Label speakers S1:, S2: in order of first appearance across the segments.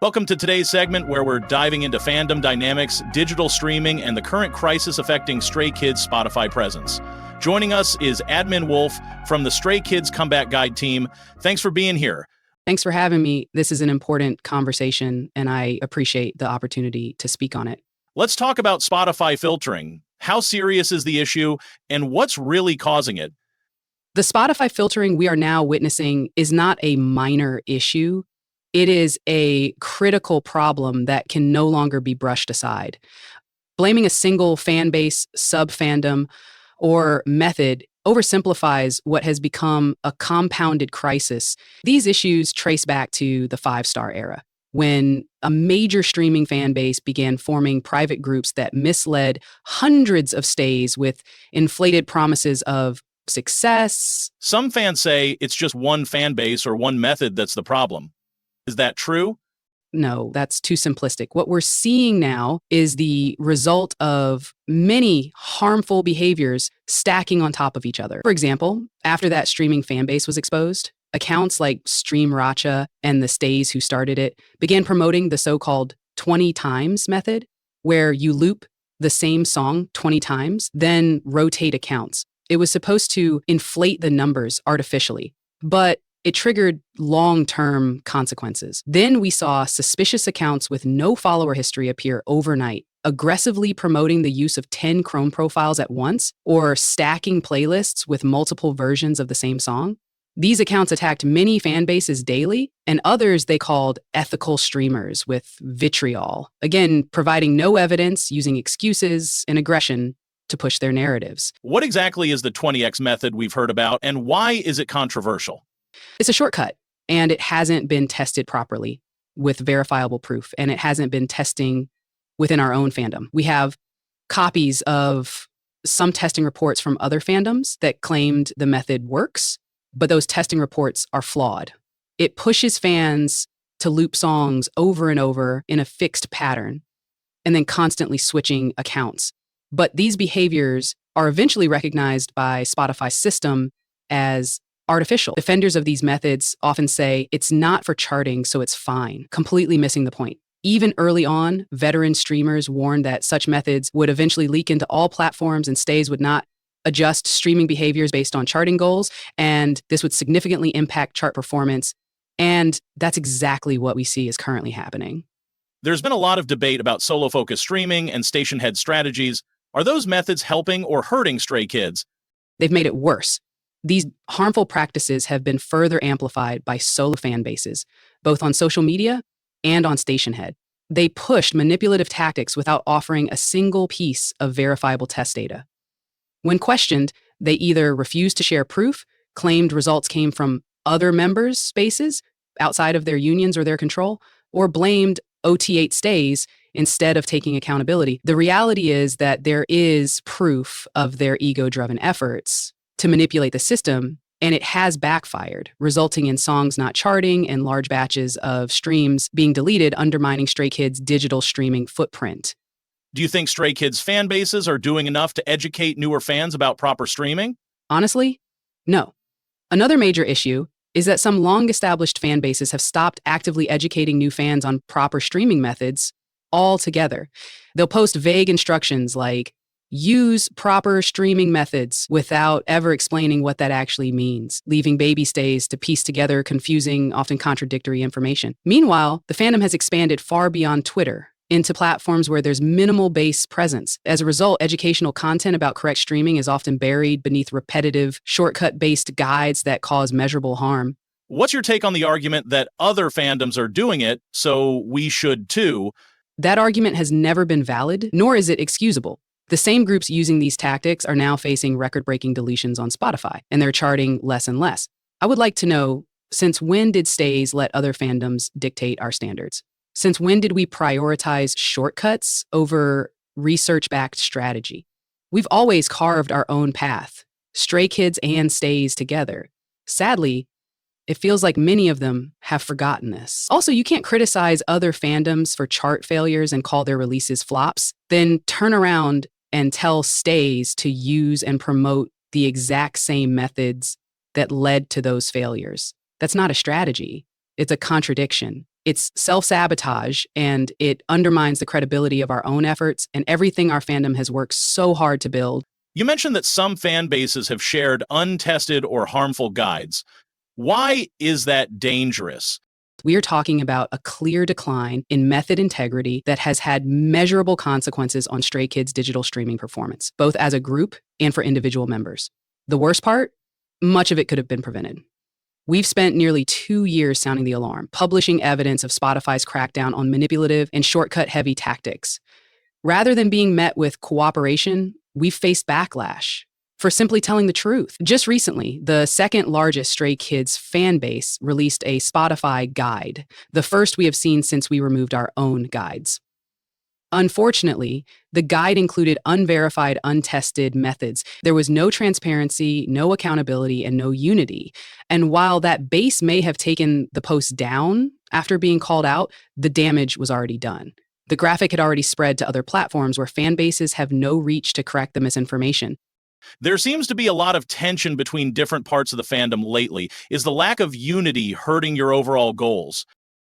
S1: Welcome to today's segment where we're diving into fandom dynamics, digital streaming, and the current crisis affecting Stray Kids' Spotify presence. Joining us is Admin Wolf from the Stray Kids Comeback Guide team. Thanks for being here.
S2: Thanks for having me. This is an important conversation, and I appreciate the opportunity to speak on it.
S1: Let's talk about Spotify filtering. How serious is the issue, and what's really causing it?
S2: The Spotify filtering we are now witnessing is not a minor issue. It is a critical problem that can no longer be brushed aside. Blaming a single fan base, sub-fandom, or method oversimplifies what has become a compounded crisis. These issues trace back to the 5-star era, when a major streaming fan base began forming private groups that misled hundreds of stays with inflated promises of success.
S1: Some fans say it's just one fan base or one method that's the problem. Is that true?
S2: No, that's too simplistic. What we're seeing now is the result of many harmful behaviors stacking on top of each other. For example, after that streaming fan base was exposed, accounts like Streamracha and the Stays who started it began promoting the so-called 20 times method, where you loop the same song 20 times, then rotate accounts. It was supposed to inflate the numbers artificially, but it triggered long-term consequences. Then we saw suspicious accounts with no follower history appear overnight, aggressively promoting the use of 10 Chrome profiles at once or stacking playlists with multiple versions of the same song. These accounts attacked many fan bases daily, and others they called ethical streamers with vitriol, again, providing no evidence, using excuses and aggression to push their narratives.
S1: What exactly is the 20x method we've heard about, and why is it controversial?
S2: It's a shortcut, and it hasn't been tested properly with verifiable proof, and it hasn't been testing within our own fandom. We have copies of some testing reports from other fandoms that claimed the method works, but those testing reports are flawed. It pushes fans to loop songs over and over in a fixed pattern, and then constantly switching accounts. But these behaviors are eventually recognized by Spotify's system as artificial. Defenders of these methods often say it's not for charting, so it's fine, completely missing the point. Even early on, veteran streamers warned that such methods would eventually leak into all platforms and stays would not adjust streaming behaviors based on charting goals, and this would significantly impact chart performance. And that's exactly what we see is currently happening.
S1: There's been a lot of debate about solo-focused streaming and station head strategies. Are those methods helping or hurting Stray Kids?
S2: They've made it worse. These harmful practices have been further amplified by solo fan bases, both on social media and on station head. They pushed manipulative tactics without offering a single piece of verifiable test data. When questioned, they either refused to share proof, claimed results came from other members' spaces outside of their unions or their control, or blamed OT8 stays instead of taking accountability. The reality is that there is proof of their ego-driven efforts to manipulate the system, and it has backfired, resulting in songs not charting and large batches of streams being deleted, undermining Stray Kids' digital streaming footprint.
S1: Do you think Stray Kids fan bases are doing enough to educate newer fans about proper streaming?
S2: Honestly, no. Another major issue is that some long-established fan bases have stopped actively educating new fans on proper streaming methods altogether. They'll post vague instructions like, use proper streaming methods without ever explaining what that actually means, leaving baby stays to piece together confusing, often contradictory information. Meanwhile, the fandom has expanded far beyond Twitter into platforms where there's minimal base presence. As a result, educational content about correct streaming is often buried beneath repetitive, shortcut-based guides that cause measurable harm.
S1: What's your take on the argument that other fandoms are doing it, so we should too?
S2: That argument has never been valid, nor is it excusable. The same groups using these tactics are now facing record-breaking deletions on Spotify, and they're charting less and less. I would like to know, since when did stays let other fandoms dictate our standards? Since when did we prioritize shortcuts over research-backed strategy? We've always carved our own path, Stray Kids and stays together. Sadly, it feels like many of them have forgotten this. Also, you can't criticize other fandoms for chart failures and call their releases flops, then turn around and tell stays to use and promote the exact same methods that led to those failures. That's not a strategy. It's a contradiction. It's self-sabotage, and it undermines the credibility of our own efforts and everything our fandom has worked so hard to build.
S1: You mentioned that some fan bases have shared untested or harmful guides. Why is that dangerous?
S2: We are talking about a clear decline in method integrity that has had measurable consequences on Stray Kids' digital streaming performance, both as a group and for individual members. The worst part? Much of it could have been prevented. We've spent nearly 2 years sounding the alarm, publishing evidence of Spotify's crackdown on manipulative and shortcut-heavy tactics. Rather than being met with cooperation, we've faced backlash for simply telling the truth. Just recently, the second largest Stray Kids fan base released a Spotify guide, the first we have seen since we removed our own guides. Unfortunately, the guide included unverified, untested methods. There was no transparency, no accountability, and no unity. And while that base may have taken the post down after being called out, the damage was already done. The graphic had already spread to other platforms where fan bases have no reach to correct the misinformation.
S1: There seems to be a lot of tension between different parts of the fandom lately. Is the lack of unity hurting your overall goals?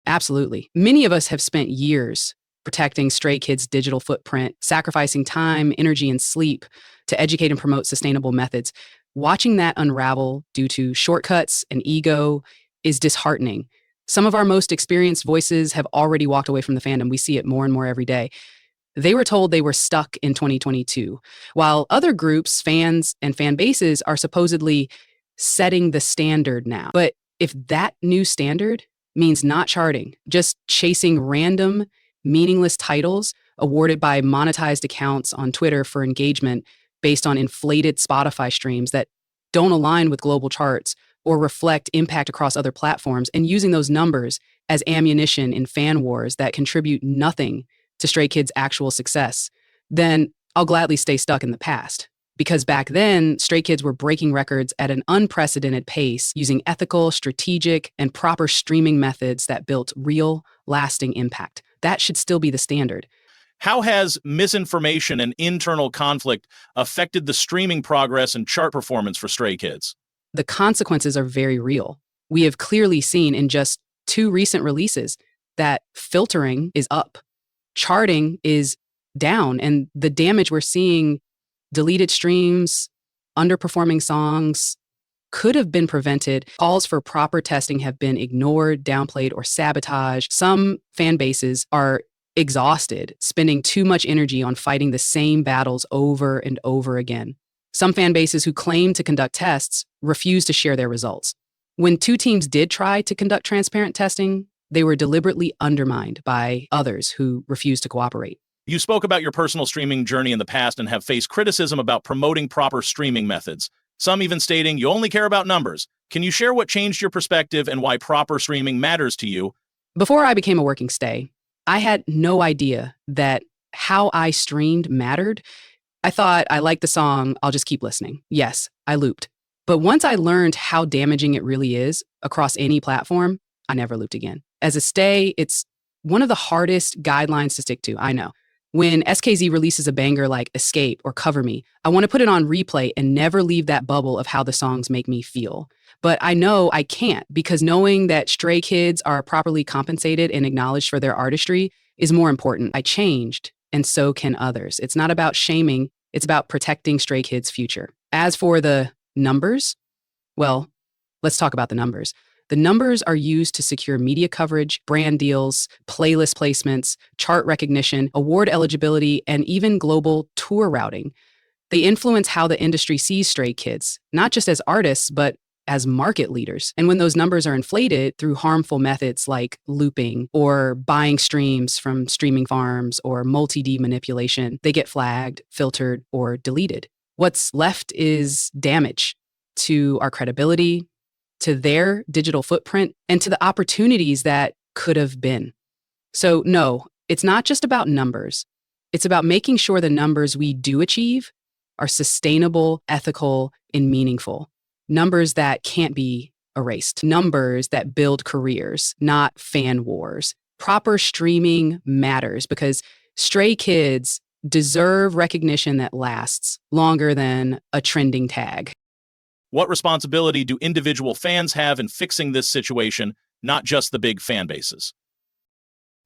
S2: Absolutely. Many of us have spent years protecting Stray Kids' digital footprint, sacrificing time, energy, and sleep to educate and promote sustainable methods. Watching that unravel due to shortcuts and ego is disheartening. Some of our most experienced voices have already walked away from the fandom. We see it more and more every day. They were told they were stuck in 2022, while other groups, fans, and fan bases are supposedly setting the standard now. But if that new standard means not charting, just chasing random, meaningless titles awarded by monetized accounts on Twitter for engagement based on inflated Spotify streams that don't align with global charts or reflect impact across other platforms, and using those numbers as ammunition in fan wars that contribute nothing to Stray Kids' actual success, then I'll gladly stay stuck in the past. Because back then, Stray Kids were breaking records at an unprecedented pace using ethical, strategic, and proper streaming methods that built real, lasting impact. That should still be the standard.
S1: How has misinformation and internal conflict affected the streaming progress and chart performance for Stray Kids?
S2: The consequences are very real. We have clearly seen in just 2 recent releases that filtering is up, charting is down, and the damage we're seeing, deleted streams, underperforming songs, could have been prevented. Calls for proper testing have been ignored, downplayed, or sabotaged. Some fan bases are exhausted, spending too much energy on fighting the same battles over and over again. Some fan bases who claim to conduct tests refuse to share their results. When 2 teams did try to conduct transparent testing, they were deliberately undermined by others who refused to cooperate.
S1: You spoke about your personal streaming journey in the past and have faced criticism about promoting proper streaming methods, some even stating you only care about numbers. Can you share what changed your perspective and why proper streaming matters to you?
S2: Before I became a working stay, I had no idea that how I streamed mattered. I thought, I like the song, I'll just keep listening. Yes, I looped. But once I learned how damaging it really is across any platform, I never looped again. As a stay, it's one of the hardest guidelines to stick to, I know. When SKZ releases a banger like Escape or Cover Me, I want to put it on replay and never leave that bubble of how the songs make me feel. But I know I can't, because knowing that Stray Kids are properly compensated and acknowledged for their artistry is more important. I changed, and so can others. It's not about shaming, it's about protecting Stray Kids' future. As for the numbers, well, let's talk about the numbers. The numbers are used to secure media coverage, brand deals, playlist placements, chart recognition, award eligibility, and even global tour routing. They influence how the industry sees Stray Kids, not just as artists, but as market leaders. And when those numbers are inflated through harmful methods like looping or buying streams from streaming farms or multi-D manipulation, they get flagged, filtered, or deleted. What's left is damage to our credibility, to their digital footprint, and to the opportunities that could have been. So no, it's not just about numbers. It's about making sure the numbers we do achieve are sustainable, ethical, and meaningful. Numbers that can't be erased. Numbers that build careers, not fan wars. Proper streaming matters because Stray Kids deserve recognition that lasts longer than a trending tag.
S1: What responsibility do individual fans have in fixing this situation, not just the big fan bases?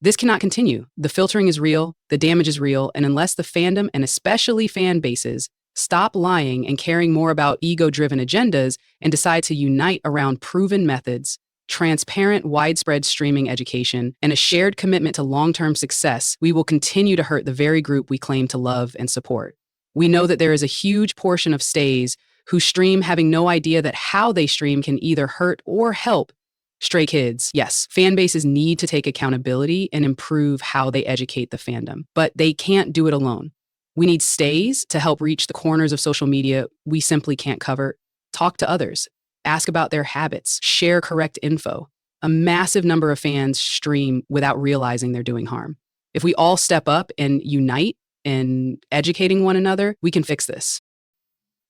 S2: This cannot continue. The filtering is real, the damage is real, and unless the fandom and especially fan bases stop lying and caring more about ego-driven agendas and decide to unite around proven methods, transparent, widespread streaming education, and a shared commitment to long-term success, we will continue to hurt the very group we claim to love and support. We know that there is a huge portion of stays who stream having no idea that how they stream can either hurt or help stray kids. Yes, fan bases need to take accountability and improve how they educate the fandom, but they can't do it alone. We need stays to help reach the corners of social media we simply can't cover. Talk to others, ask about their habits, share correct info. A massive number of fans stream without realizing they're doing harm. If we all step up and unite in educating one another, we can fix this.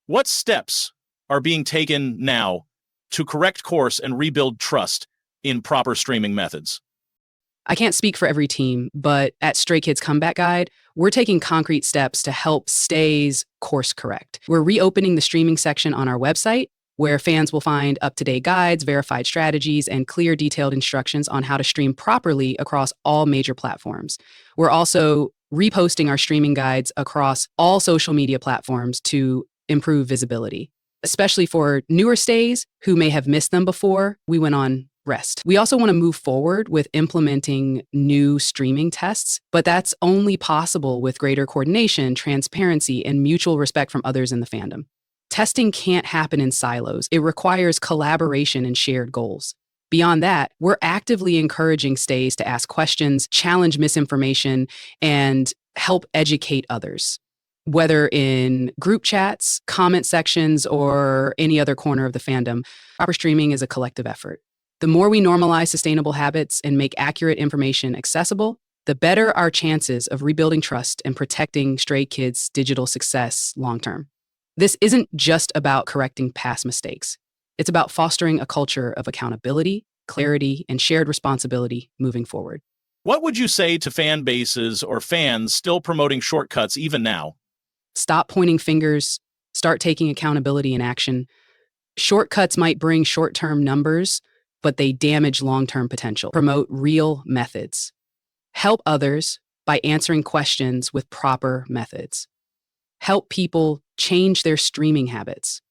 S1: What steps are being taken now to correct course and rebuild trust in proper streaming methods?
S2: I can't speak for every team, but at Stray Kids Comeback Guide, we're taking concrete steps to help stays course correct. We're reopening the streaming section on our website, where fans will find up-to-date guides, verified strategies, and clear, detailed instructions on how to stream properly across all major platforms. We're also reposting our streaming guides across all social media platforms to improve visibility, especially for newer stays who may have missed them before we went on rest. We also want to move forward with implementing new streaming tests, but that's only possible with greater coordination, transparency, and mutual respect from others in the fandom. Testing can't happen in silos. It requires collaboration and shared goals. Beyond that, we're actively encouraging stays to ask questions, challenge misinformation, and help educate others, whether in group chats, comment sections, or any other corner of the fandom. Proper streaming is a collective effort. The more we normalize sustainable habits and make accurate information accessible, the better our chances of rebuilding trust and protecting Stray Kids' digital success long-term. This isn't just about correcting past mistakes. It's about fostering a culture of accountability, clarity, and shared responsibility moving forward.
S1: What would you say to fan bases or fans still promoting shortcuts even now?
S2: Stop pointing fingers, start taking accountability and action. Shortcuts might bring short-term numbers, but they damage long-term potential. Promote real methods. Help others by answering questions with proper methods. Help people change their streaming habits.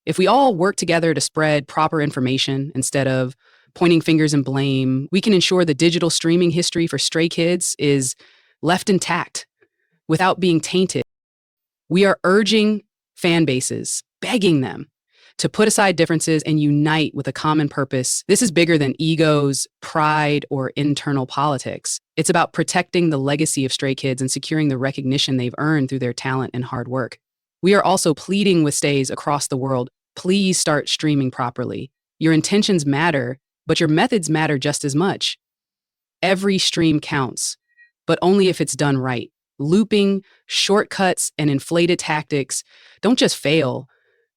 S2: If we all work together to spread proper information instead of pointing fingers and blame, we can ensure the digital streaming history for Stray Kids is left intact without being tainted. We are urging fan bases, begging them to put aside differences and unite with a common purpose. This is bigger than egos, pride, or internal politics. It's about protecting the legacy of Stray Kids and securing the recognition they've earned through their talent and hard work. We are also pleading with stays across the world, please start streaming properly. Your intentions matter, but your methods matter just as much. Every stream counts, but only if it's done right. Looping, shortcuts, and inflated tactics don't just fail.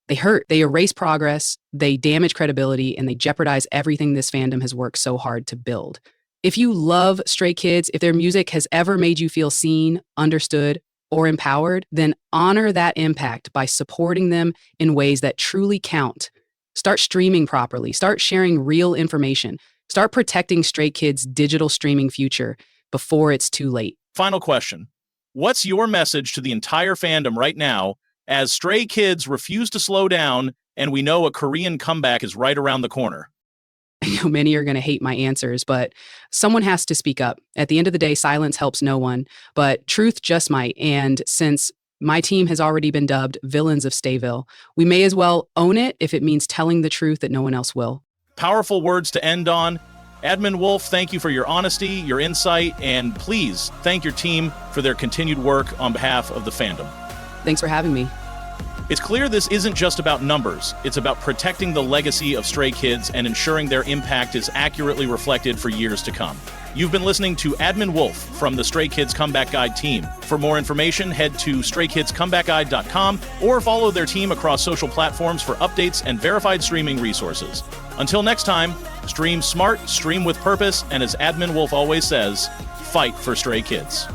S2: They hurt, they erase progress, they damage credibility, and they jeopardize everything this fandom has worked so hard to build. If you love Stray Kids, if their music has ever made you feel seen, understood, or empowered, then honor that impact by supporting them in ways that truly count. Start streaming properly, start sharing real information, start protecting Stray Kids' digital streaming future before it's too late.
S1: Final question. What's your message to the entire fandom right now as Stray Kids refuse to slow down and we know a Korean comeback is right around the corner?
S2: Many are going to hate my answers, but someone has to speak up. At the end of the day, silence helps no one, but truth just might. And since my team has already been dubbed villains of Stayville, we may as well own it if it means telling the truth that no one else will.
S1: Powerful words to end on. Admin Wolf, thank you for your honesty, your insight, and please thank your team for their continued work on behalf of the fandom.
S2: Thanks for having me.
S1: It's clear this isn't just about numbers. It's about protecting the legacy of Stray Kids and ensuring their impact is accurately reflected for years to come. You've been listening to Admin Wolf from the Stray Kids Comeback Guide team. For more information, head to straykidscomebackguide.com or follow their team across social platforms for updates and verified streaming resources. Until next time, stream smart, stream with purpose, and as Admin Wolf always says, fight for Stray Kids.